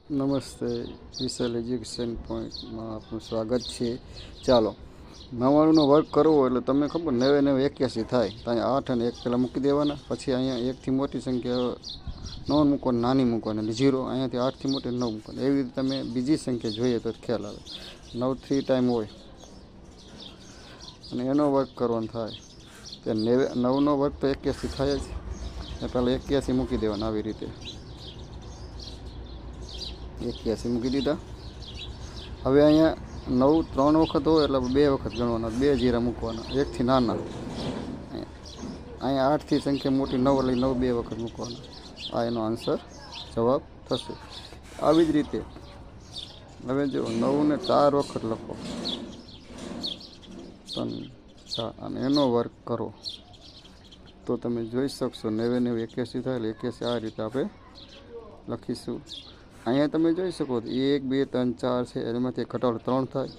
નમસ્તે, વિશાલ એજ્યુકેશન પોઈન્ટમાં આપનું સ્વાગત છે. ચાલો, 99નો વર્ગ કરવો એટલે તમને ખબર 99 81 થાય તો અહીંયા 8 અને 1 પહેલાં મૂકી દેવાના. પછી અહીંયા 1થી મોટી સંખ્યા 9 મૂકવાની, નાની મૂકવાની એટલે 0. અહીંયાથી 8થી મોટી 9 મૂકવાની. એવી રીતે તમે બીજી સંખ્યા જોઈએ તો ખ્યાલ આવે. 9 3 ટાઈમ હોય અને એનો વર્ગ કરવાનો થાય તો 9નો વર્ગ તો 81 થાય જ. પહેલાં 81 મૂકી દેવાના આવી રીતે. 81 મૂકી દીધા. હવે અહીંયા 9 3 વખત હોય એટલે 2 વખત ગણવાના, 2 જીરા મૂકવાના, 1થી નાના. અહીંયા 8થી સંખ્યા મોટી 9 એટલે 9 2 વખત મૂકવાના. આ એનો આન્સર જવાબ થશે. આવી જ રીતે હવે જો 9 ને 4 વખત લખો, 3 4 અને એનો વર્ગ કરો તો તમે જોઈ શકશો 99 81 થાય એટલે 81 આ રીતે આપણે લખીશું. અહીંયા તમે જોઈ શકો 1 2 3 4 છે, એમાંથી ઘટાડો 3 થાય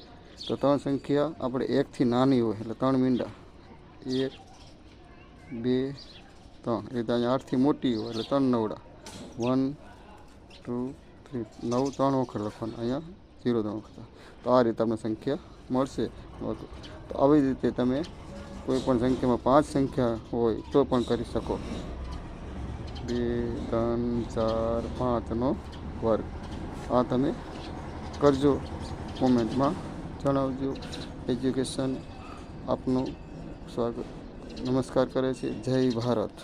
તો 3 સંખ્યા આપણે 1થી નાની હોય એટલે 3 મીંડા, 1 2 3. એ તો અહીંયા 8થી મોટી હોય એટલે 3 નવડા, 1 2 3. 9 3 વખત લખવાનું, અહીંયા 0 3 વખત. તો આ રીતે તમને સંખ્યા મળશે. તો આવી રીતે તમે કોઈ પણ સંખ્યામાં 5 સંખ્યા હોય તો પણ કરી શકો. 2 3 4 5નો વર્ગ. આ તમે કરજો, કોમેન્ટમાં જણાવજો. એજ્યુકેશન આપનું સ્વાગત નમસ્કાર કરે છે. જય ભારત.